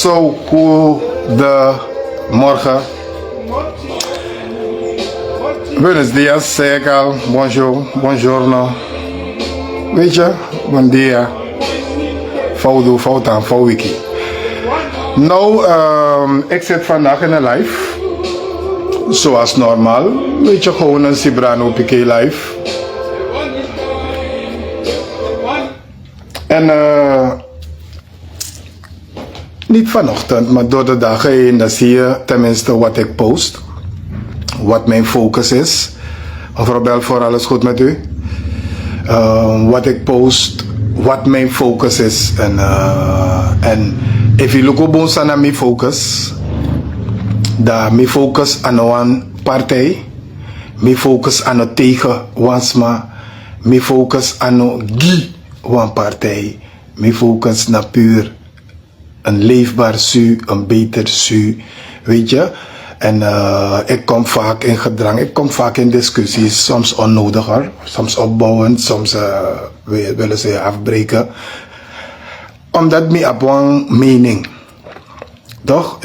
Zo, goedemorgen. Buenos dias, zei ik al. Bonjour, buongiorno. Weet je, bon dia. Foudo, foutaan, fouwiki. Nou, ik zit vandaag in een live. Zoals normaal. Weet je, gewoon een Cibrano Piqué live. En niet vanochtend, maar door de dagen heen, dan zie je tenminste wat ik post. Wat mijn focus is. Mevrouw Belfort, alles goed met u? Wat ik post, wat mijn focus is. En if you look op mijn focus, dan mijn focus aan een partij, mijn focus aan een tegen wansma, mijn focus aan een gi wan partij, mijn focus naar puur een leefbaar su, een beter su, weet je. En ik kom vaak in gedrang, ik kom vaak in discussies, soms onnodiger, soms opbouwend, soms willen ze afbreken. Omdat ik heb een mening. Toch?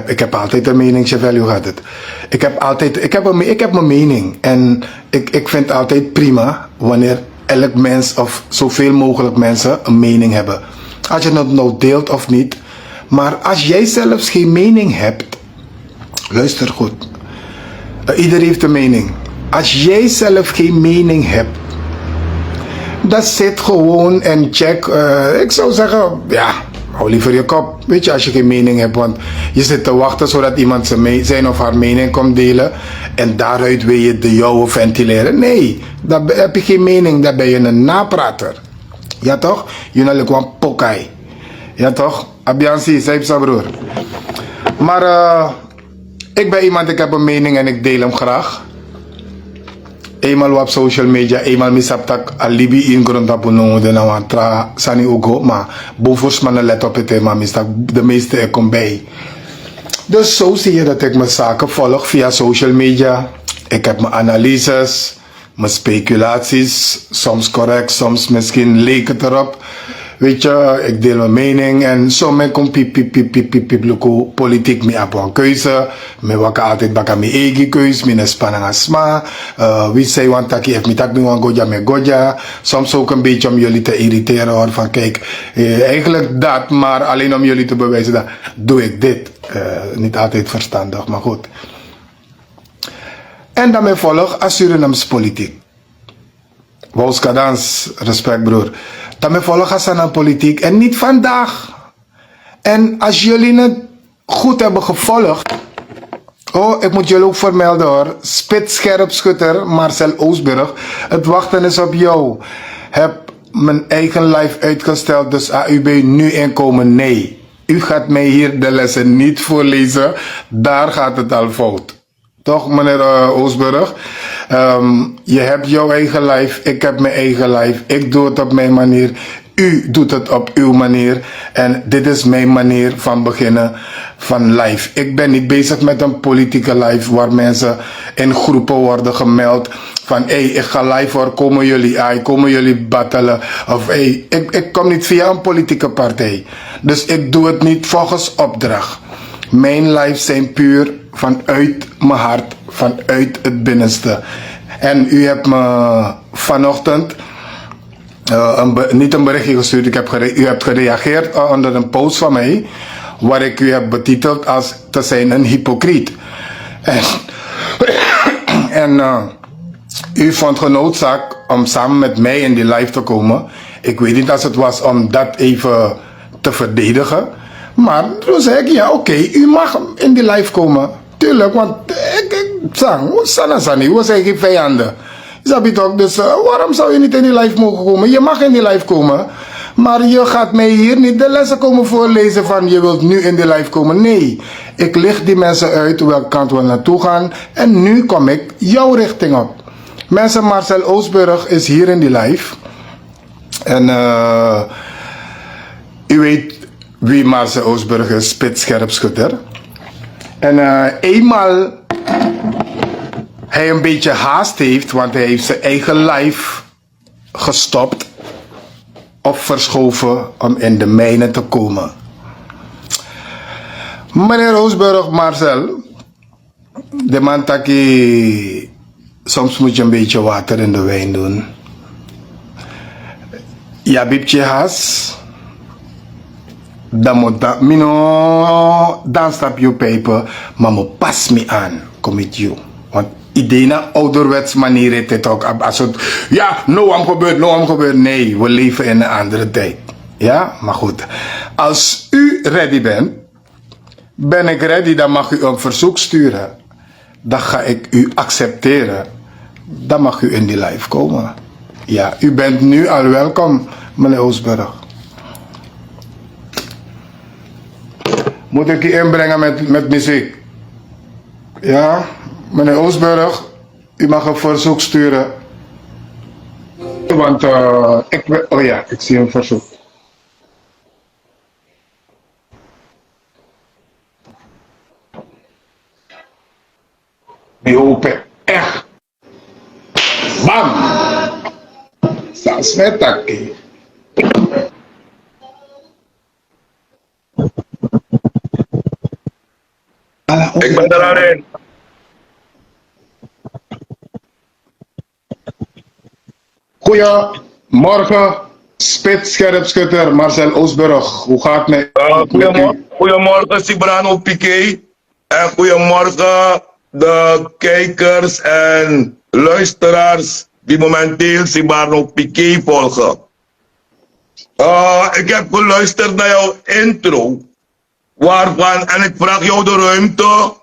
Ik heb altijd een mening, Chevel, hoe gaat het? Ik heb mijn mening. En ik vind het altijd prima wanneer elk mens of zoveel mogelijk mensen een mening hebben. Als je het nou deelt of niet. Maar als jij zelfs geen mening hebt, luister goed. Ieder heeft een mening. Als jij zelf geen mening hebt, dan zit gewoon en check. Ik zou zeggen, ja, hou liever je kop. Weet je, als je geen mening hebt, want je zit te wachten zodat iemand zijn of haar mening komt delen. En daaruit wil je de jouwe ventileren. Nee, dan heb je geen mening, dan ben je een naprater. Ja toch? Je bent gewoon pokai. Ja toch? Abiansi, zei broer. Maar ik ben iemand, ik heb een mening en ik deel hem graag. Eenmaal op social media, eenmaal misaptak alibi in grond op een de naam tra sani ugo, maar bovenvoors man let op het thema mistak de meeste er komt bij. Dus zo zie je dat ik mijn zaken volg via social media. Ik heb mijn analyses, mijn speculaties, soms correct, soms misschien leek het erop. Weet je, ik deel mijn mening en zo men komt piep, politiek mee op een keuze. Me waka altijd baka mijn eigen keuze, mijn spanning asma. Wie zei want dat ik me tak me wan goja me goja. Soms ook een beetje om jullie te irriteren hoor, van kijk, eigenlijk dat, maar alleen om jullie te bewijzen dat doe ik dit. Niet altijd verstandig, maar goed. En daarmee volg Surinamse politiek. Wouskadans, respect broer. Daarmee volgen ze aan politiek en niet vandaag. En als jullie het goed hebben gevolgd. Oh, ik moet jullie ook vermelden hoor. Spitsscherpschutter Marcel Oosburg. Het wachten is op jou. Heb mijn eigen live uitgesteld, dus AUB nu inkomen. Nee, u gaat mij hier de lessen niet voorlezen. Daar gaat het al fout. Toch, meneer Oosburg? Je hebt jouw eigen life, ik heb mijn eigen life. Ik doe het op mijn manier. U doet het op uw manier. En dit is mijn manier van beginnen van live. Ik ben niet bezig met een politieke live waar mensen in groepen worden gemeld. Van hey, ik ga live hoor, komen jullie battelen. Of hey, ik kom niet via een politieke partij. Dus ik doe het niet volgens opdracht. Mijn lives zijn puur vanuit mijn hart, vanuit het binnenste. En u hebt me vanochtend niet een berichtje gestuurd, u hebt gereageerd onder een post van mij, waar ik u heb betiteld als te zijn een hypocriet. En u vond genoodzaakt om samen met mij in die live te komen. Ik weet niet als het was om dat even te verdedigen. Maar toen zei ik, ja oké, u mag in die live komen. Tuurlijk, want ik zang, Sanasani, we zijn geen vijanden. Snap je toch? Dus waarom zou je niet in die live mogen komen? Je mag in die live komen. Maar je gaat mij hier niet de lessen komen voorlezen van je wilt nu in die live komen. Nee, ik licht die mensen uit welke kant we naartoe gaan. En nu kom ik jouw richting op. Mensen, Marcel Oosburg is hier in die live. En u weet wie Marcel Oosburg is, spitsscherpschutter. En eenmaal hij een beetje haast heeft, want hij heeft zijn eigen live gestopt of verschoven om in de mijnen te komen. Meneer Roosburg, Marcel, de man taki, soms moet je een beetje water in de wijn doen. Ja, bipje has, dan moet dat, mino, dan stap je peper, maar me pas me aan, kom met you. Want idee na ouderwets manier heeft het ook, als het, ja, no am gebeurd, nee, we leven in een andere tijd. Ja, maar goed, als u ready bent, ben ik ready, dan mag u een verzoek sturen. Dan ga ik u accepteren. Dan mag u in die live komen. Ja, u bent nu al welkom, meneer Oosburg. Moet ik u inbrengen met muziek? Ja, meneer Oosburg, u mag een verzoek sturen. Want oh ja, ik zie een verzoek. Die open echt. Bam! Sas met takkie. Ik ben er al in. Goedemorgen, spitsscherpschutter Marcel Oosburg. Hoe gaat het met u? Goedemorgen Cibrano Piqué. En goedemorgen de kijkers en luisteraars die momenteel Cibrano Piqué volgen. Ik heb geluisterd naar jouw intro. Waarvan, en ik vraag jou de ruimte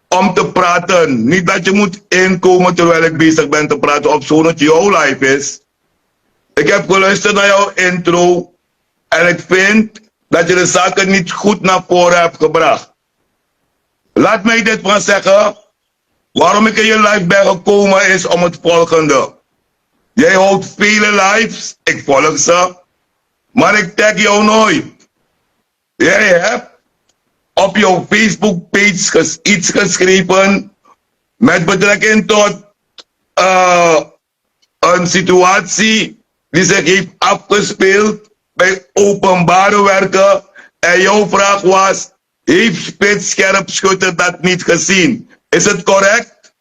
om te praten. Niet dat je moet inkomen terwijl ik bezig ben te praten op zo'n dat jouw live is. Ik heb geluisterd naar jouw intro en ik vind dat je de zaken niet goed naar voren hebt gebracht. Laat mij dit van zeggen. Waarom ik in je live ben gekomen is om het volgende. Jij houdt vele lives, ik volg ze, maar ik tag jou nooit. Jij hebt op jouw Facebook page iets geschreven met betrekking tot een situatie die zich heeft afgespeeld bij openbare werken. En jouw vraag was, heeft Spitsscherpschutter dat niet gezien? Is het correct?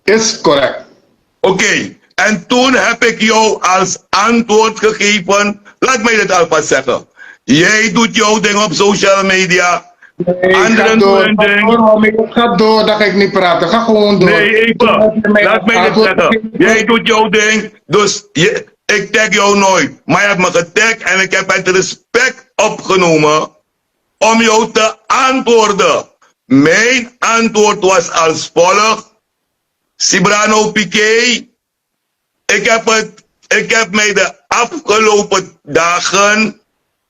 Is correct. Oké. En toen heb ik jou als antwoord gegeven, laat mij dit alvast zeggen. Jij doet jouw ding op social media. Nee, anderen doen hun ding. Ga door, dan ga ik niet praten. Ga gewoon door. Nee, even. Laat mij dit zeggen. Jij doet jouw ding, dus ik tag jou nooit. Maar je hebt me getagd en ik heb het respect opgenomen om jou te antwoorden. Mijn antwoord was als volgt. Cibrano Piqué, ik heb mij de afgelopen dagen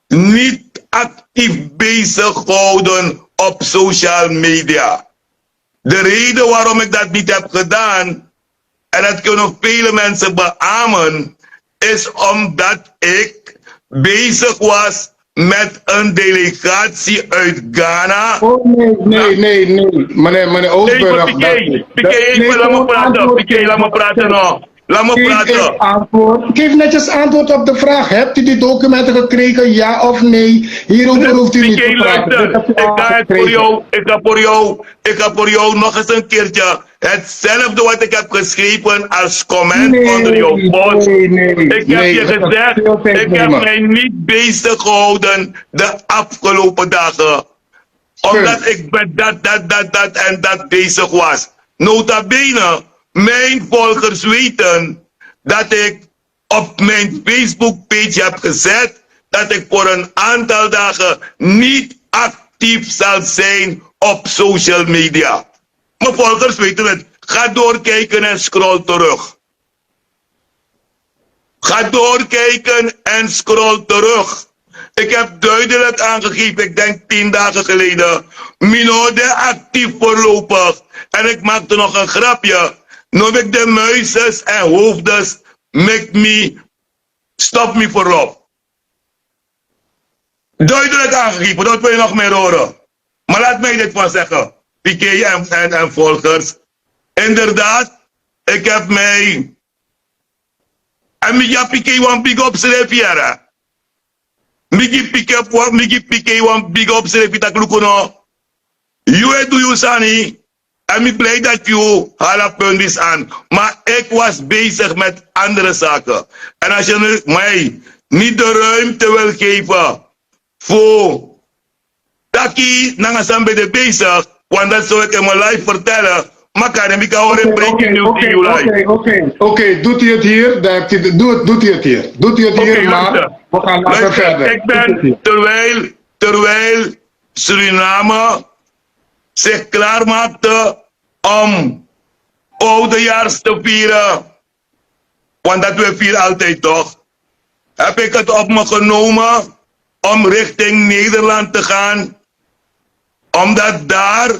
niet actief bezig gehouden op social media. De reden waarom ik dat niet heb gedaan, en dat kunnen vele mensen beamen, is omdat ik bezig was met een delegatie uit Ghana. Oh nee. Meneer Oosburg. Piqué, laat me praten. Piqué, laat me praten nog. Laat me praten. Geef netjes antwoord op de vraag. Hebt u die documenten gekregen, ja of nee? Hierover hoeft u niet te praten. Ik ga voor jou nog eens een keertje hetzelfde wat ik heb geschreven als comment onder jouw post. Ik heb je gezegd, ik heb mij niet bezig gehouden de afgelopen dagen. Omdat ik met dat bezig was. Nota bene. Mijn volgers weten dat ik op mijn Facebook page heb gezet dat ik voor een aantal dagen niet actief zal zijn op social media. Mijn volgers weten het. Ga doorkijken en scroll terug. Ga doorkijken en scroll terug. Ik heb duidelijk aangegeven, ik denk 10 dagen geleden, minode actief voorlopig. En ik maakte nog een grapje. Nu ik de muisjes en hoofdes stop me voorop. Duidelijk aangegeven, dat wil je nog meer horen. Maar laat mij dit van zeggen, Piqué en volgers. Inderdaad, ik heb mij... En Mija Piqué wan big up schrijven. Migi Piqué wan big up schrijven, dat lukken nou. Je doet je Sani. En ik blij dat je half punt is aan. Maar ik was bezig met andere zaken. En als je mij niet de ruimte wil geven voor dat ik naar bij de bezig, want dat zou ik in mijn live vertellen. Maar kan ik horen breaking news in je live. Oké, doet hij het hier? Doet hij het hier? Doet hij het hier, maar we gaan later verder. Ik ben, terwijl Suriname zich klaarmaakte om oudejaars te vieren, want dat we vieren altijd toch, heb ik het op me genomen om richting Nederland te gaan, omdat daar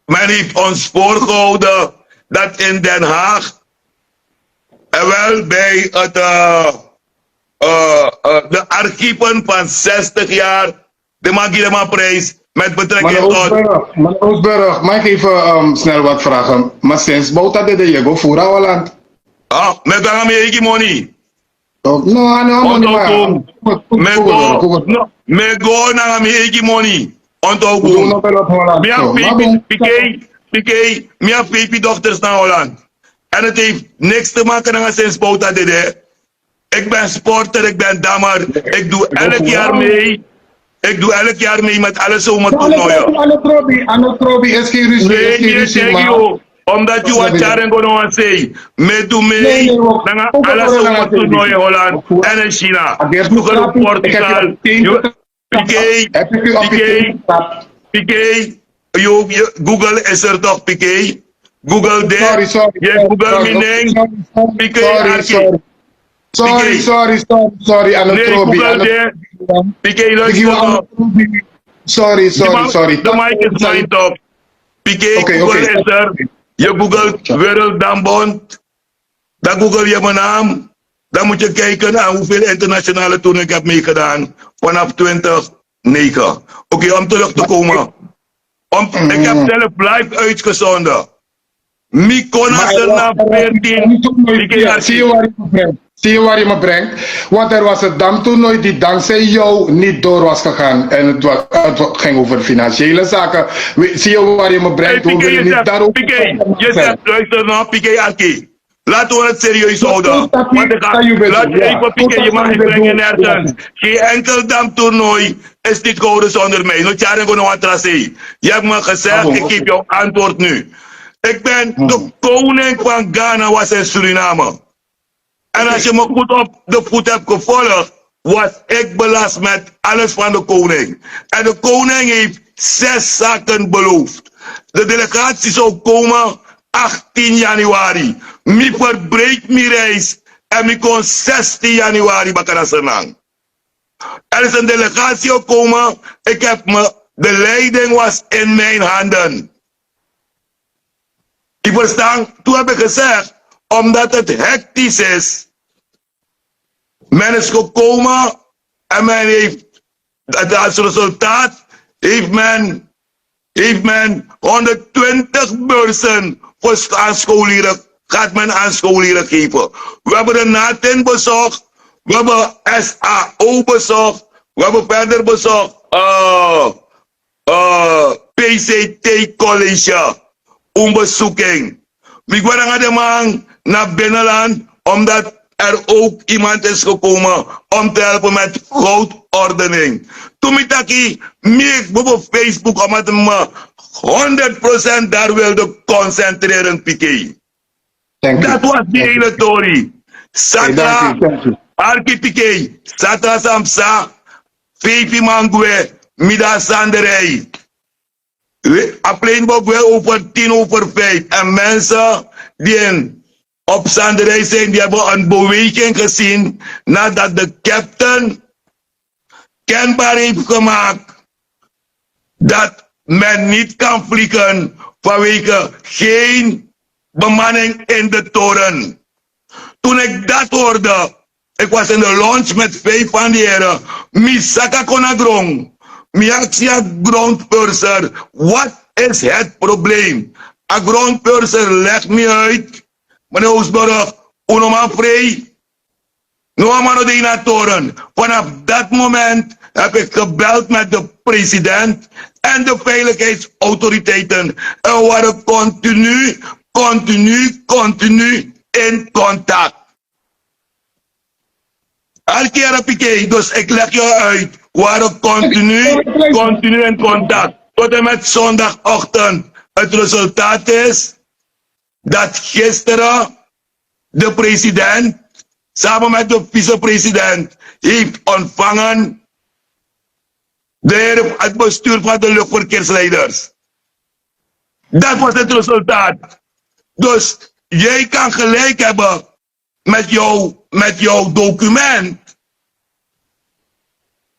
men heeft ons voorgehouden dat in Den Haag en wel bij het, de archieven van 60 jaar de Magirema-prijs met betrekking tot... Meneer Oosburg, mag ik even snel wat vragen? Maar sinds bouwt dat de Jego voor Holland? Ah, met gaan we hier money. Me go na me hier money. Onthoud boom. Mi heb 5 dochters naar Holland. En het heeft niks te maken met sinds bouwt dat de. Ik ben sporter, ik ben dammer. Ik doe elk jaar mee. Ik doe elk jaar mee met alle zomertoernooien. Anotrobi is geen ruzie. Omdat je wat jaren gaan zeggen. Me doe mee naar alle zomertoernooien Holland en in China. Vroeger op Portugal. Piqué. Google is er toch Piqué? Google there. Je Google meaning. Piqué. Sorry, Anotrobi. Piqué, luister. Sorry. De mic is mijn top. Piqué, Google is er. Je googelt Wereld Dambond. Dan google je mijn naam. Dan moet je kijken naar hoeveel internationale toernooien ik heb meegedaan. Vanaf 2009. Oké, om terug te komen. Ik heb zelf live uitgezonden. Mykonos er na 14. Zie je waar je me brengt? Want er was een damtoernooi die dankzij jou niet door was gegaan. En het ging over financiële zaken. Zie je waar je me brengt? Piqué, je zegt, luister nou, Piqué Arki. Laten we het serieus houden. Piqué, je mag niet brengen nergens. Geen enkel damtoernooi is niet gehouden zonder mij. Je hebt me gezegd, ik geef jou antwoord nu. Ik ben de koning van Ghana, was in Suriname. En als je me goed op de voet hebt gevolgd, was ik belast met alles van de koning. En de koning heeft 6 zaken beloofd. De delegatie zou komen 18 januari. Mi verbreekt mijn reis en mi kon 16 januari bakanasenang. Er is een delegatie gekomen. De leiding was in mijn handen. Ik verstaan, toen heb ik gezegd, omdat het hectisch is. Men is gekomen en men heeft, als resultaat heeft men 120 beurzen voor gaat men aan scholieren geven. We hebben de NATEN bezocht, we hebben SAO bezocht, we hebben verder bezocht PCT College, een bezoeking. Ik ben aan de man naar binnenland, omdat er ook iemand is gekomen om te helpen met goudordening. Toen ik op Facebook, omdat ik me 100% daar wilde concentreren, Piqué. Dat was die hele story. Satra, Arki Piqué, Satra Samsa, Fifi Mangwe, Mida Sanderij. Απλeenbok wel over 5:10. En mensen die op Sanderij zijn, die hebben een beweging gezien nadat de captain kenbaar heeft gemaakt dat men niet kan vliegen vanwege geen bemanning in de toren. Toen ik dat hoorde, ik was in de lounge met 5 van die heren, Misaka Konagrong. Miaksia grondpurser, wat is het probleem? Een grondpurser legt me uit, meneer Oosburg, unoman vrij, no amano de toren. Vanaf dat moment heb ik gebeld met de president en de veiligheidsautoriteiten. En we waren continu in contact. Alkera Piqué, dus ik leg je uit. We waren continu in contact. Tot en met zondagochtend. Het resultaat is dat gisteren de president samen met de vicepresident heeft ontvangen het bestuur van de luchtverkeersleiders. Dat was het resultaat. Dus jij kan gelijk hebben met jouw document.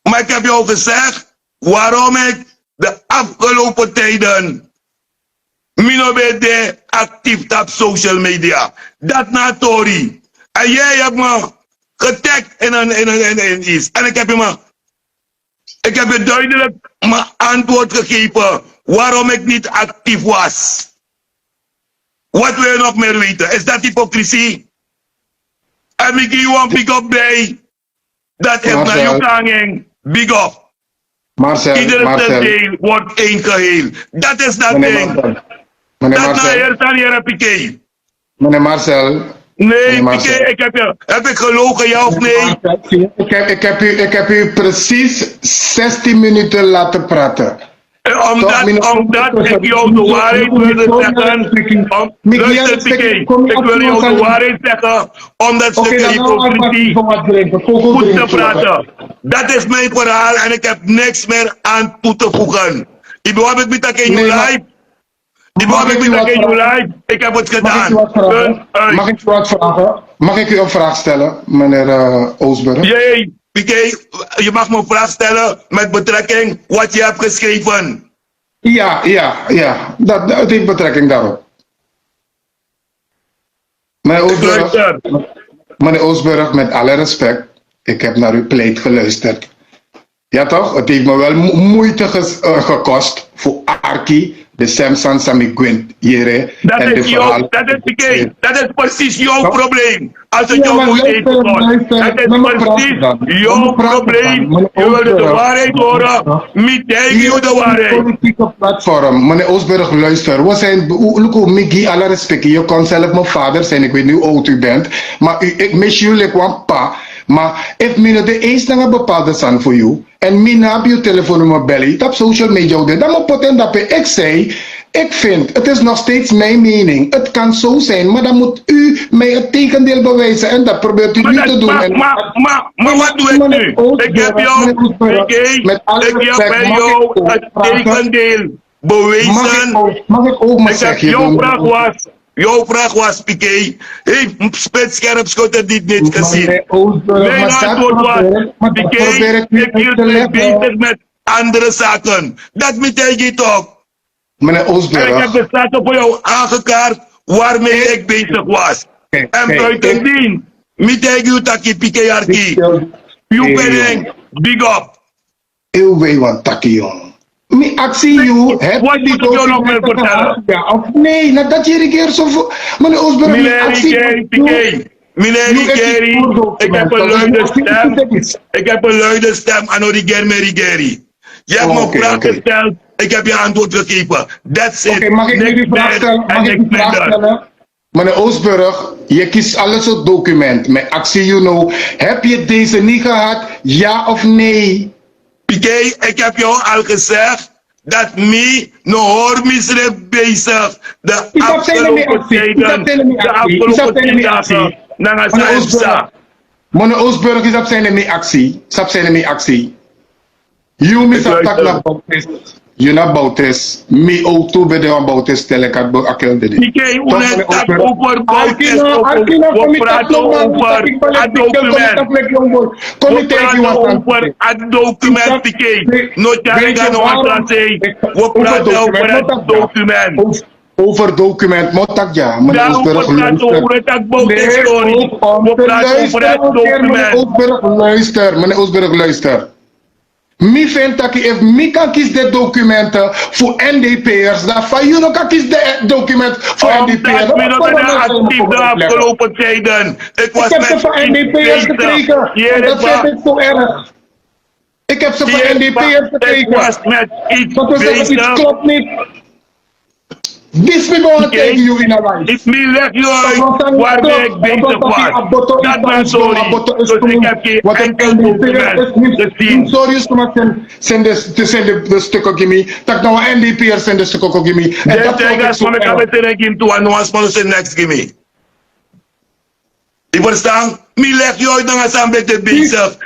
Maar ik heb jou gezegd waarom ik de afgelopen tijden minobede actief op social media. Dat na Tori. En jij hebt me getagd in iets. En ik heb je duidelijk mijn antwoord gegeven waarom ik niet actief was. Wat wil je nog meer weten? Is dat hypocrisie? En ik geef je een big up bij. Dat heeft naar je gang. Big up. Marcel, Iedere deel wordt één geheel. Dat is dat ding. Meneer Dat Marcel. naar Heer Piqué. Meneer Marcel. Nee, Piqué, heb ik gelogen, ja of nee? Ik heb u precies 16 minuten laten praten. Omdat ik jou de waarheid wilde zeggen. Luister Piqué, ik wil jou de waarheid zeggen. Omdat ze hypocrisie goed te praten. Dat is mijn verhaal en ik heb niks meer aan toe te voegen. Ik heb met dat in je live. Ik heb het gedaan. Mag ik u wat vragen? Mag ik u een vraag stellen, meneer Oosburg? Jee, Piqué, je mag me een vraag stellen met betrekking wat je hebt geschreven. Ja. Dat heeft betrekking daarop. Meneer Oosburg, met alle respect, ik heb naar uw pleit geluisterd. Ja toch? Het heeft me wel moeite gekost voor Arki, de Samson Samigwint hier. Dat is precies jouw probleem. Als het jou moet eten wordt. Dat is precies jouw probleem. Je wilde de waarheid horen. Niet tegen de waarheid. Politieke platform. Meneer Oosburg, luister. We zijn, Miggy, alle respect. Je kon zelf mijn vader zijn. Ik weet niet hoe oud u bent. Maar ik mis jullie kwam pa. Maar if me de eens naar een bepaalde stand voor jou. En me heb je telefoonnummer bellen. Op social media. Dan moet poten dat ik zei. Ik vind, het is nog steeds mijn mening. Het kan zo zijn, maar dan moet u mij het tegendeel bewijzen. En dat probeert u nu te doen. Maar wat doe ik nu? Ik heb jou bij jou het tegendeel bewezen. Mag ik ook maar zeggen? Jouw vraag was, Piqué, heeft Spitsscherp Schotten dit niet gezien? Mijn antwoord was, Piqué, ik hield me bezig met andere zaken. Dat betekent je toch? Meneer Oosburg. En ik heb de staat voor jou aangekaart waarmee ik bezig was. En buitendien, betekent je dat je Piqué Arki. Je bent big up. Heel veel wat takkie, jongen. Mi actie you, wat moet ik jou nog meer vertellen? Ja, of nee, dat je regeert zo. Meneer Oosburg, Meneer Rigeri, ik heb een luide stem. Ik heb een luide stem aan Rigeri. Je hebt me een vraag gesteld, ik heb je antwoord gegeven. That's it. Mag ik u vraag stellen? Meneer Oosburg, je kiest alles op document. Met actie, you know. Heb je deze niet gehad? Ja of nee? Piqué, ik heb jou al gezegd dat me nog hoormisdrijf bezig. De afgelopen tijden, de afgelopen 10 dagen. Meneer Oosburg is op zijn mee actie. Stap zijn mee actie. You mis attack na Bautis. You na Bautis. Me auto bij de Bautis stellen ik aan Akel de. Piqué, hoe tak over Bautis. We praten over het document. We praten over het document, Piqué. We praten over het document. Over document, motak ja. Meneer Oosburg, luister. Meneer Oosburg, luister. Mi vind dat if mi kan kies de documenten voor NDP'ers, dan van jullie kan kies de document voor NDP'ers. Omdat ik ben actief de afgelopen tijden. Ik heb ze van NDP'ers gekregen. Dat vind ik zo erg. Ik heb ze van NDP Ik gekeken. was met iets Dat we zeggen, iets bezig. klopt niet. This we gaan tegen you in a life. Ik leg je uit waarmee ik bezig was. Dat ben sorry. Dus ik heb geen enkel document gezien. Sorry, maar de stukken gimme. Dat nou NDP'ers zijn de stukken gimme. En dat Deze guys van ik heb het in een toe en nu als man zijn next gimme. Je verstaan? Mi leg je uit dan als aan beetje bezig.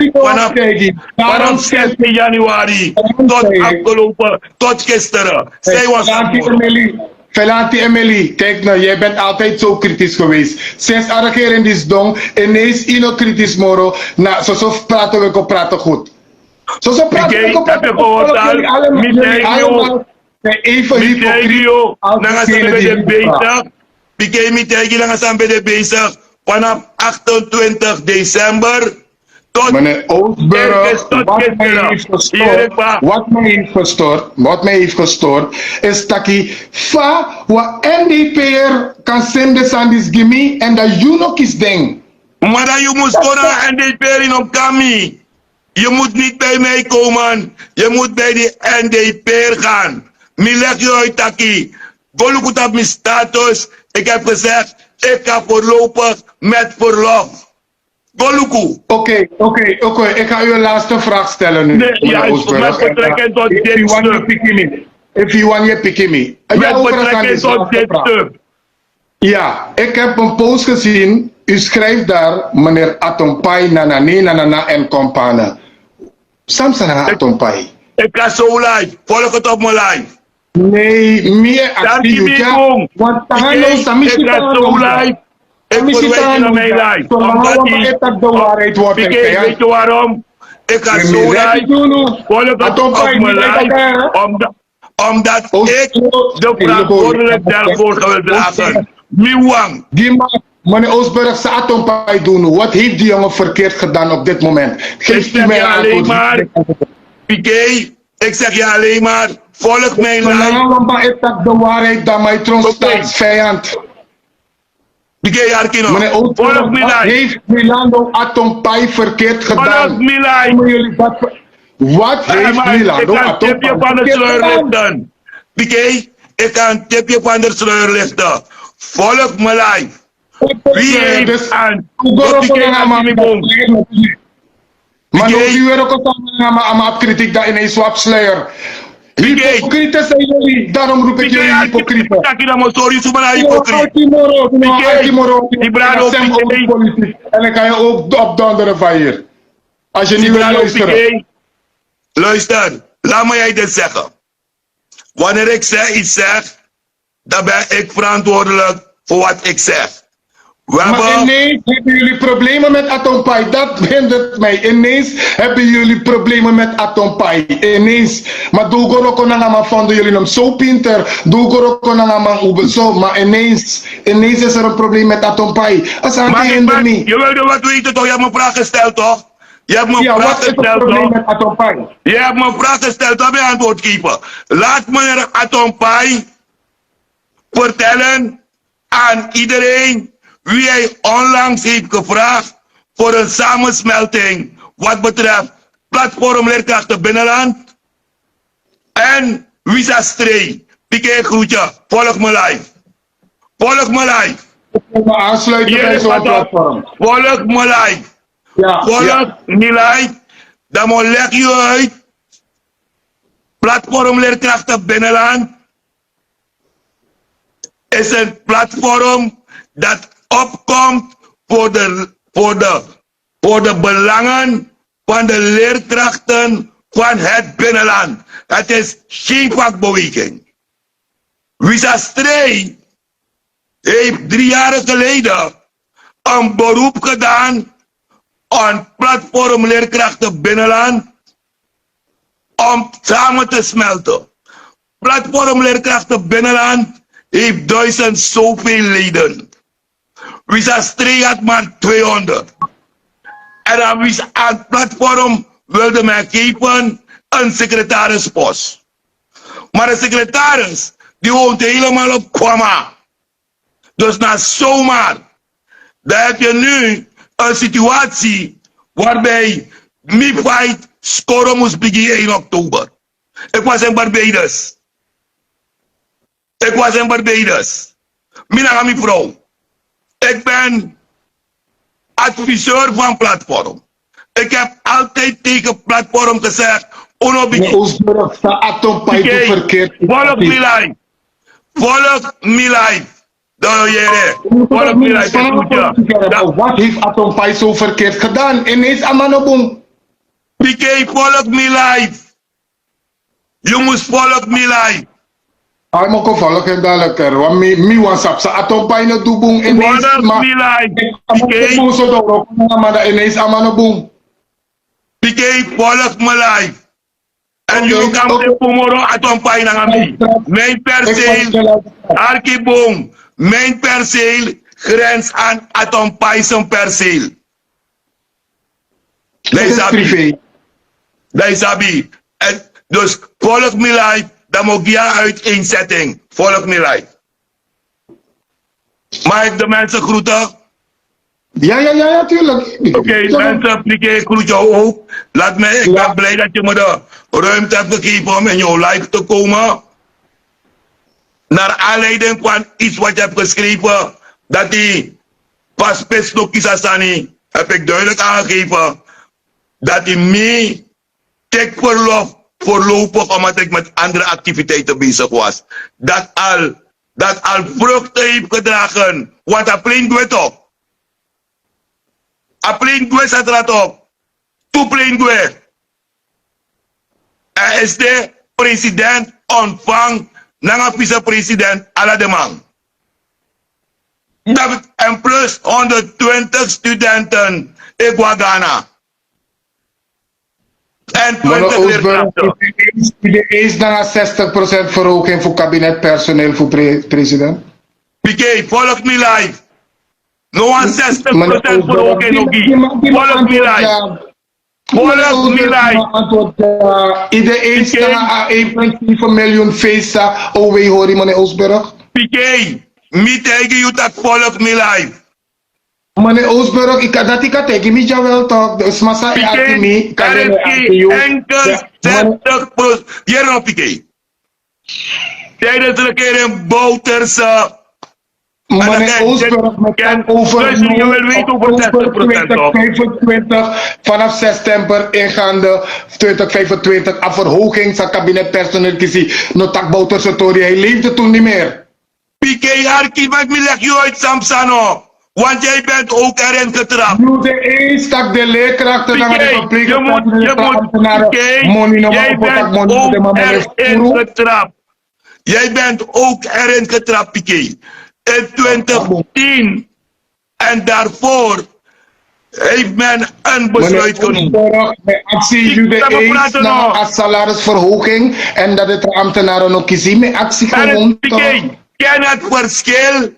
Vanaf 16 januari tot afgelopen, tot gisteren. Zij was Felanti Emily, kijk nou, jij bent altijd zo kritisch geweest. Sinds Araker in dit dong, ineens ino kritisch moro, nou, zo praten we goed. Zo praten we praten allemaal even hypocriet als degene die Piqué mi tegen lang als aan bezig. Vanaf 28 december tot meneer Oostburg, wat mij heeft gestoord, is dat hij wat NDP'er kan zenden aan dit gimme en dat you nog is ding. Maar dat je moet gewoon naar NDP'er in op Kami. Je moet niet bij mij komen, je moet bij de NDP'er gaan. Mi leg je uit Taki. Golukut op mijn status. Ik heb gezegd, ik ga voorlopig met verlof. Goluku. Oké. Ik ga u een laatste vraag stellen nu. Nee, juist, met betrekking tot dit stuk. If you want je pick me. Met betrekking tot dit stuk. Ja, ik heb een post gezien. U schrijft daar, meneer Atompai, nanana en compane. Samsana Atompai. Ik ga zo live. Volg het op mijn live. Nee, meer actie. Want Tahano, ik ga zo live. Ik verwijs naar mijn live. Omdat weet je waarom? Ik ga zo live. Volg het op mijn live. Omdat ik de verantwoordelijkheid daarvoor wil dragen. Miwang. Meneer Oostburg, ze Atompai doen. Wat heeft die jongen verkeerd gedaan op dit moment? Geef u mij alleen maar. Piqué, ik zeg je alleen maar. Volg mijn live. Maar ik heb de waarheid dat mij staatsvijand. Piqué Arkino. Meneer Oostburg, volg mijn live. heeft Milano Atompai verkeerd gedaan? Volg mijn live. Wat heeft Milano Atompai verkeerd gedaan? Piqué, ik ga een tipje van de sluier lichten. Volg mijn live. Wie heeft aan? Maar nu u weer ook aan kritiek dat ineens swap sluier. Hypocrieten zijn jullie, daarom roep ik jullie hypocrieten. Sorry, zomaar hypocriet. En dan kan je ook opdonderen van hier. Als je niet wil luisteren. Luister, laat me jij dit zeggen. Wanneer ik iets zeg, dan ben ik verantwoordelijk voor wat ik zeg. Maar ineens hebben jullie problemen met Atompai. Dat hindert mij. Ineens hebben jullie problemen met Atompai. Ineens. Maar doe ook nog vonden jullie hem zo pinter. Doe ook nog zo. Maar ineens is er een probleem met Atompai. Als aan het hinder niet. Je wilde wat weten toch? Je hebt me vraag gesteld toch? Je hebt me vraag gesteld toch? Met Atompai? Je hebt me vraag gesteld, dat ben je antwoord geven. Laat meneer Atompai vertellen aan iedereen wie hij onlangs heeft gevraagd voor een samensmelting wat betreft platform leerkrachten binnenland en Visa Stray. Piqué groetje, volg me live. Volg me live. Aansluiten bij zo'n platform. Volg me live. Ja, volg me live. Dan leg je uit. Platform leerkrachten binnenland is een platform dat opkomt voor de belangen van de leerkrachten van het binnenland. Het is geen vakbeweging. Visa Stray heeft 3 jaar geleden een beroep gedaan aan platform leerkrachten binnenland om samen te smelten. Platform leerkrachten binnenland heeft 1000 zoveel leden. Visa Stray had maar 200. En aan het platform wilde men geven een secretarispost. Maar de secretaris, die woont helemaal op Kwama. Dus na zomaar, dan heb je nu een situatie waarbij MIFID scoren moest beginnen 1 oktober. Ik was in Barbados. Mina vrouw. Ik ben adviseur van platform. Ik heb altijd tegen platform gezegd, Meneer Oosburg, sta atompijp verkeerd. volg me live. Volg me live. Volg me live. Wat heeft atompijp zo verkeerd gedaan? Ineens Amanobong. PK, volg me live. Je moest volg me live. Hij moet volgen dadelijk. Want mi was op zijn atompijp no dubong ineens. Volg me live. PK. Ineens Amanobong. PK, volg me live. En jullie gaan de pomoro atompijp naar mij. Mijn perceel, Arkibong, mijn perceel grens aan atompijp perceel. Leisabi. En dus volg me live, dan moet je uiteenzetting. Volg me live. Mag ik de mensen groeten? Ja, tuurlijk. Oké, mensen, ik groet jou ook. Ik ben blij dat je me de ruimte hebt gegeven om in jouw live te komen. Naar aanleiding van iets wat je hebt geschreven, dat die pas Pesno Kisasani, heb ik duidelijk aangegeven, dat die mee tek verlof voorlopig omdat ik met andere activiteiten bezig was. Dat al vruchten heeft gedragen, want Aplin Gwe toch. Aplin Gwe staat er op. Toeplin Gwe. Hij is de president ontvang na vice-president Alademang. En plus 120 studenten in Guagana. En 20 leerkrachten. Is dan 60% verhoging voor kabinetpersoneel voor president? PK, volg me live. No 60% verhoging nog niet. Volg me live. Volg me live. Iedereen is dan 1,7 miljoen feesten. OW hoor je meneer Oosburg? PK, me tegen you dat volg me live. Meneer Oosburg, ik kan tegen me wel toch. Dus massa PK, er is enkel 60%. Hier nog PK. Tijdens de regering Bouterse. Meneer Oosburg, met over 2025 vanaf september ingaande 2025 een verhoging van kabinetpersoneel kiesie. Notak Bouterse Tori, hij leefde toen niet meer. PK Harki, maar ik leg je uit Samsano. Want jij bent ook erin getrapt. Nu de eens dat de leerkrachten naar de verplichte jij bent ook erin getrapt. Jij bent ook erin getrapt, PK. In 2010 en daarvoor heeft men een besluit genomen. Actie jullie eens naar een salarisverhoging en dat het ambtenaren ook kiezen met actie gewoon. Ken het verschil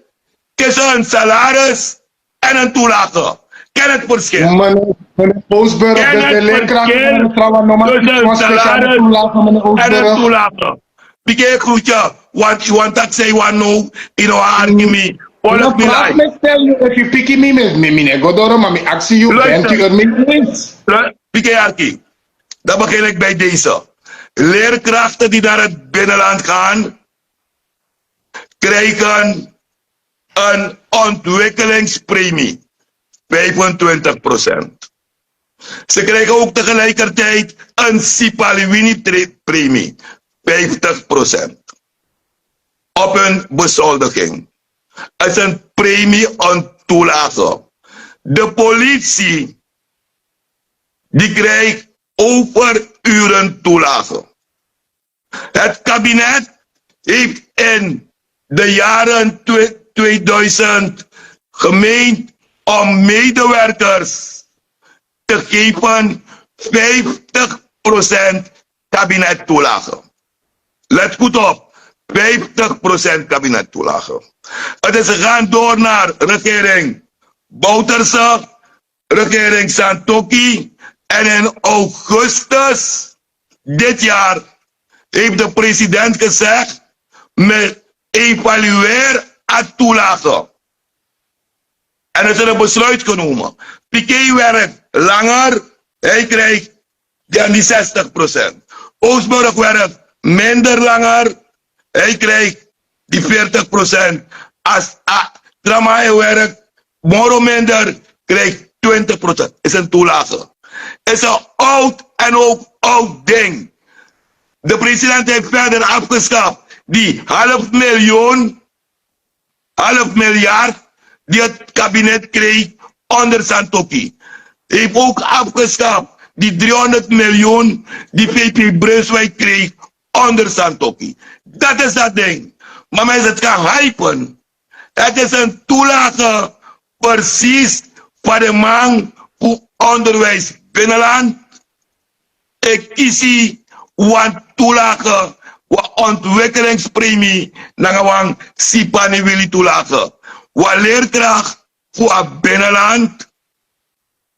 tussen een salaris en een toelage? Ken het verschil? Meneer Oosburg, de leerkrachten trouwens normaal speciale toelage, meneer Oosburg. PK groetje, want dat say one no, you know, argue me. Follow me like. If you pick me, meneer Godoro, maar ik actie you, bent u er mee eens? PK Arki, dan begin ik bij deze. Leerkrachten die naar het binnenland gaan, krijgen een ontwikkelingspremie, 25%. Ze krijgen ook tegelijkertijd een Sipaliwini-premie, 50%. Op hun bezoldiging. Het is een premie en toelage. De politie, die krijgt overuren toelage. Het kabinet heeft in de jaren 2000 gemeend om medewerkers te geven 50% kabinettoelage. Let goed op, 50% kabinettoelage. Het is gegaan door naar regering Bouterse, regering Santoki en in augustus dit jaar heeft de president gezegd, met evalueer het toelage. En er is een besluit genomen. Piqué werkt langer, hij krijgt dan die 60%. Oostburg werkt minder langer. Hij krijgt die 40%. Als Tramae werkt morgen minder, krijgt 20%. Is een toelage. Is een oud en ook oud ding. De president heeft verder afgeschaft die half miljard die het kabinet kreeg onder Santoki. Hij heeft ook afgeschaft die 300 miljoen die VP Brunswijk kreeg onder Santoki. Dat is dat ding. Maar mensen, het gaan hypen. Het is een toelage precies voor de man voor onderwijs binnenland. Ik kies hier want toelage, wat ontwikkelingspremie, naar een Sipani willen toelage. Wat leerkracht voor binnenland.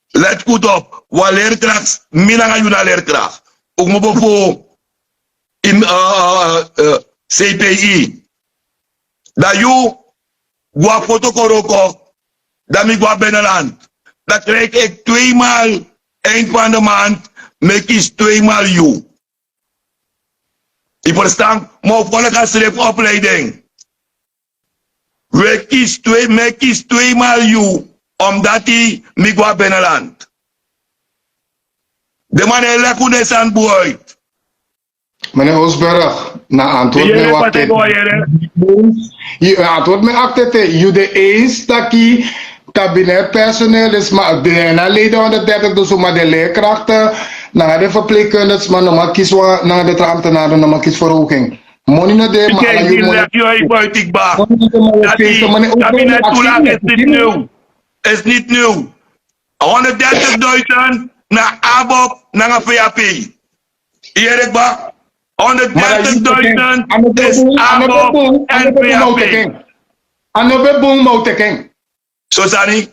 Let goed op, wat leerkracht, minanga juna leerkracht. Ook maar bijvoorbeeld in CPI. Dat je wat fotokoroko, dat ik wat binnenland. Dat krijg ik 2 maal eind van de maand, maar kies 2 maal you. Je verstaan, maar op een schrijfopleiding. We kies 2 maal you, omdat hij niet wat binnenland. De man heeft lekker de zandboy. Meneer Osberg, na antwoord me wacht. Je antwoord me acte. Je de eens dat je kabinetpersoneel is, maar de leden 130 dus maar de leerkrachten, naar de verpleegkundigen, maar normaal kiezen naar de ambtenaren, normaal kiezen verhoging. Money naar de, maar aan je kabinet toelaag is niet nieuw. Is niet nieuw. 130.000 naar ABOP, naar een VAP. Erik Ba. 130.000 is ABOP en VAP. Anobe boom mouteken. Zo Sani.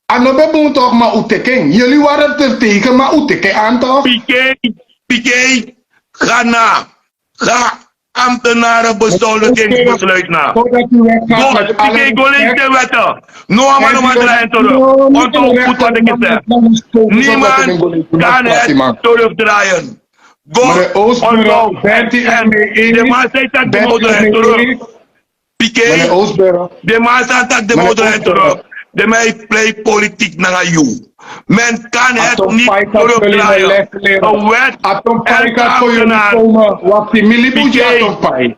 Anobe boom toch maar uteken. Jullie waren er tegen, maar uteken aan toch? Piqué, ga ambtenaren beschuldigingsbesluit na. Piqué, go lees de wetten. No man draaien terug. Onthoud goed wat ik zeg. Niemand kan het terugdraaien. Go, onthoud. De man zei dat de motor terug. Piqué, de man zei dat de motor terug. De man play politiek naar jou. Men kan het niet terugdraaien. Een wet en ambtenaar. Milibuji atopai.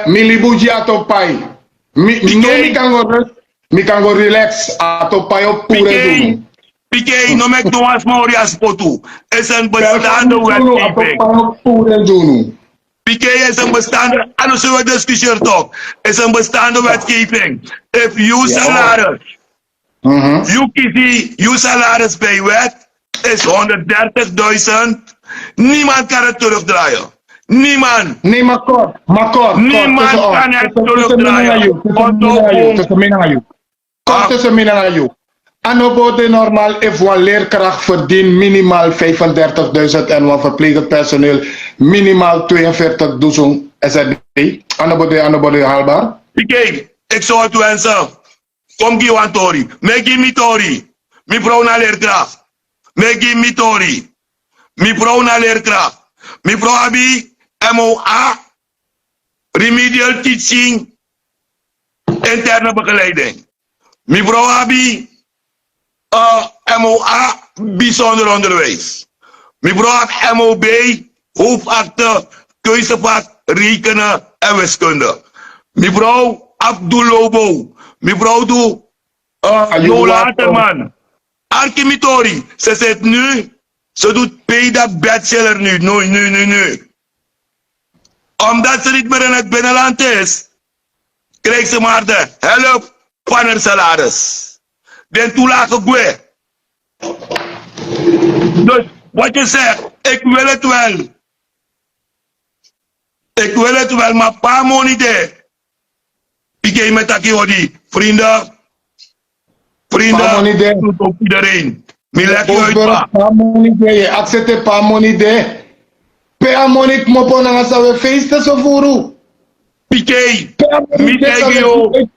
Milibuji atopai. Mi kan go relax atopai op pure. Piqué, no me tomas morias potu. Es een bestaande wetgeving. Piqué is een bestaande, en als we discussiëren toch, is een bestaande wetgeving. If you salaris, you salaris bij wet is 130.000, niemand kan het terugdraaien. Niemand. Nee, maar kort. Niemand kan het terugdraaien. Kort tussen mij en jou. Anobode normaal, if een leerkracht verdient minimaal 35.000 en een verpleegend personeel minimaal 42.000 SRD. Anobode haalbaar? Piqué, ik zou het wensen. Kom give een tori. Megi mi tori. Mi vrouw naar leerkracht. Megi mi tori. Mi vrouw naar leerkracht. Mi vrouw abi MOA. Remedial teaching. Interne begeleiding. Mi vrouw abi MOA bijzonder onderwijs. Mi vrouw heeft MOB. Hoofdakte, keuzevak, rekenen en wiskunde. Mevrouw Abdul Lobo. Mevrouw doet Laterman. Archimitori. Ze zit nu. Ze doet PEDA bachelor nu. Nu. Omdat ze niet meer in het binnenland is, krijgt ze maar de helft van haar salaris. Den toelage gwe. Dus wat je zegt, ik wil het wel. Ik wil het wel, maar pa money de. Piqué met Akiodi. Vrienden. Op iedereen. Mi leg je uit, pa. Pa money de. Accepte pa money de. Pa money mopo na sa we feesten so furu. Piqué. Mi tegen jou.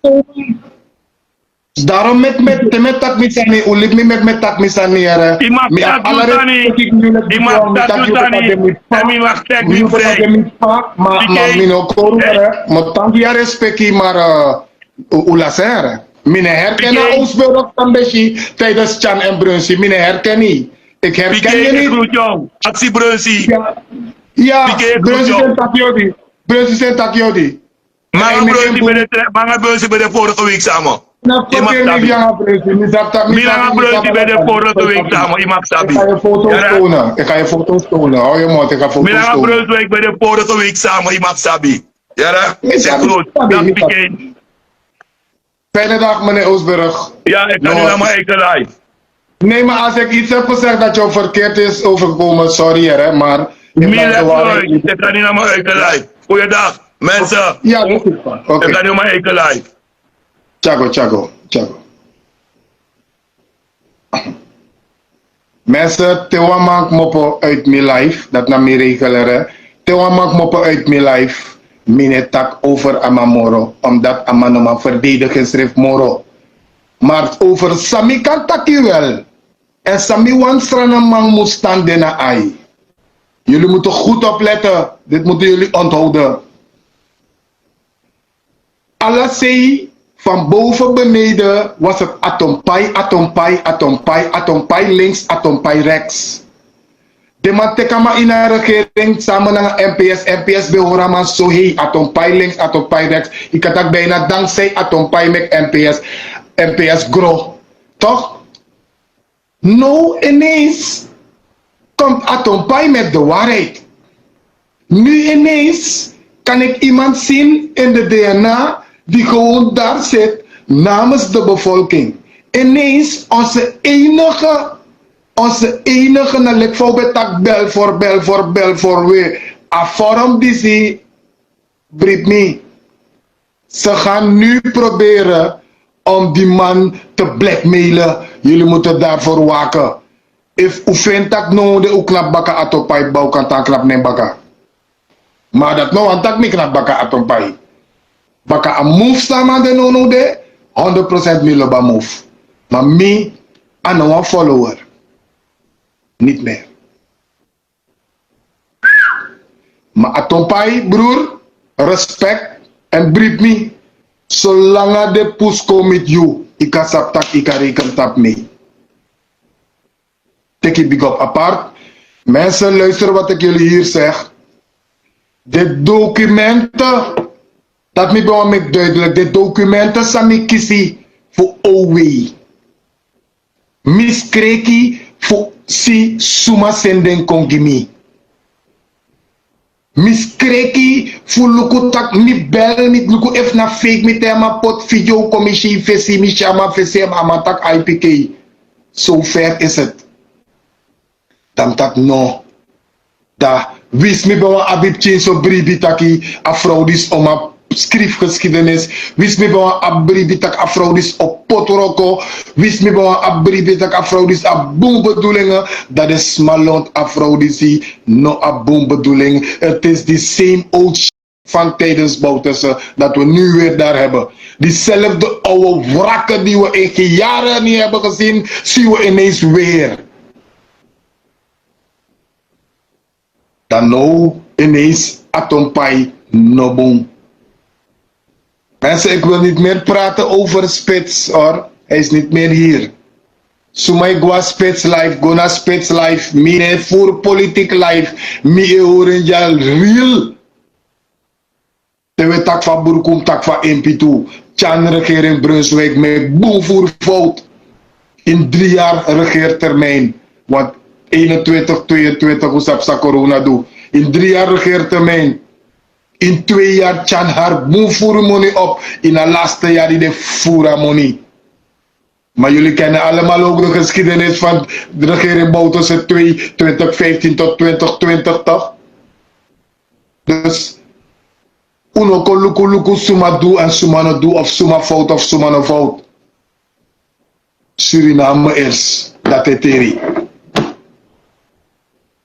Daarom met tak misani ulit met tak misani ara. Imak tatutani, emi waktek mi vrij. Ma mino koru ara, mo tangi a respecti maar ulasera. Mine herkennen Oostburg Tambeshi tijdens Chan en Brunsi. Mine herkennen. Ik herken je niet. Actie Brunsi. Ja, Brunsi zijn Takiodi. Brunsi zijn Takiodi. Manga Brunsi bij de vorige week samen. Milanga Brunsi bij de vorige week samen. Imak Sabi. Ik ga je foto's tonen. Hou je mond, ik ga foto's Milanga tonen. Brunsi bij de vorige week samen. Imak Sabi. Ja, is het groot. Dat Piqué. Fijne dag, meneer Oostburg. Ja, ik kan niet naar mijn eigen live. Nee, maar als ik iets heb gezegd dat jou verkeerd is overgekomen, sorry hè, maar... Ik kan niet naar mijn eigen live. Goeiedag, mensen. Ja, dat is het. Oké. Ik kan niet naar mijn eigen live. Chago. Mensen, tewa maak moppen uit mijn live, dat na mijn regelen. Tewa maak moppen uit mijn live, mine tak over Amamoro, omdat Amanoma verdedigingsschrift moro. Maar over Sami kan taki wel. En Sami wanstrana man moet staan na ai. Jullie moeten goed opletten, dit moeten jullie onthouden. Alles zei van boven beneden was het atompai links, atompai rechts. De man tekama in een regering samen met NPS behoren man zo hé, atompai links, atompai rechts. Ik had dat bijna dankzij atompai met NPS gro. Toch? Nou ineens komt atompai met de waarheid. Nu ineens kan ik iemand zien in de DNA die gewoon daar zit namens de bevolking. Ineens onze enige na lekfobetak bel voor we. A forum die ze brief me. Ze gaan nu proberen om die man te blackmailen. Jullie moeten daarvoor waken. If u vindt dat nou de knap baka atopai bouw kan tan knap nem baka. Maar dat nou antak mi knap baka atopai. Baka a move sama de no de 100% mi loba move. Maar me aan een follower. Niet meer. Maar atopai broer, respect en brief me. Zolang de poes komt met you, ik kan sap tak, ik kan reken tap mee. Take it big up apart. Mensen, luisteren wat ik jullie hier zeg. De documenten, dat me wel met duidelijk, de documenten zijn ik kiezen voor OW. Miskreki voor si suma senden kongimi. Miskreki voor luku tak mi bel mit luku ef na fake mit tema pot video commissie fesi mi chama fesi amatak IPK. Zo ver is het. Dan tak no. Da wis mi bawa abib chin so bribi taki afrodis om a schriftgeschiedenis. Wis mi bawa abribi tak afrodis op potroko. Wis mi bawa abribi tak afrodis a boombedoelingen. Dat is malont afrodisi no a boombedoeling. Het is die same old shit van tijdens Bouterse dat we nu weer daar hebben. Diezelfde oude wrakken die we in jaren niet hebben gezien, zien we ineens weer. Dan nou ineens atompai no boom. Mensen, ik wil niet meer praten over Spits hoor. Hij is niet meer hier. Sumai gwa Spits live, go naar Spits live. Mine voor politiek live. Mie horen jal real. Tewe tak van Burkum, tak van MP2. Chan regering Brunswijk met boom voor fout. In 3 jaar regeertermijn. Want 21, 22, hoe ze corona doen. In 3 jaar regeertermijn. In 2 jaar Chan haar boom voor money op. In het laatste jaar die de voera money. Maar jullie kennen allemaal ook de geschiedenis van de regering Bouterse 2015 tot 2020 toch? Dus uno kon luku suma doe en suma no doe of suma fout of suma no fout. Suriname is dat het eri.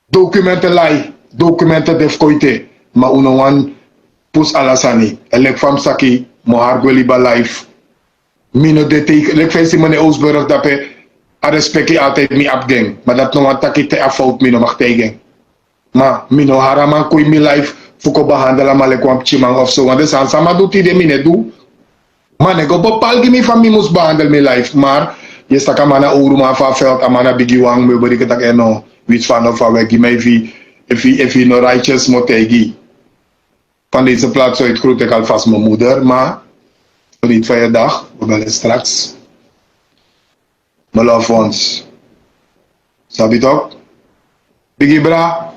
Documenten lai, documenten def koite, maar uno wan pus alasani. Elek fam saki, mo har gweliba life. Mino de teken, ik vind meneer Oosburg dat je a respect je altijd mee afgang. Maar dat nog een takje te fout mino mag tegen. Maar mino haraman koei mi life fuko behandelen maar kwam chimang of zo. Want de san sama doet die de mine doe. Maar ik op bepaal gimi van mi moest behandelen mi life. Maar je stak aan mijn oren maar van veld aan mijn bigiwang me bedoel ik dat no iets van of weg gi mij if je no righteous moet tegen. Van deze plaats uit groet ik alvast mijn moeder, maar niet van je dag, we bellen straks. My loved ones. Sabi toch? Biggie bra,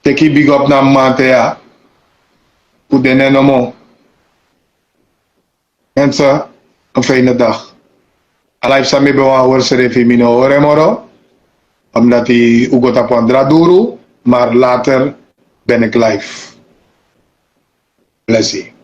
take big up na mante ya. Put den no mo. Mensen, een fijne dag. Alay sa mi bewa hoor serefi mino ore moro. Omdat hij ugot op een draduru, maar later ben ik live. Bless you.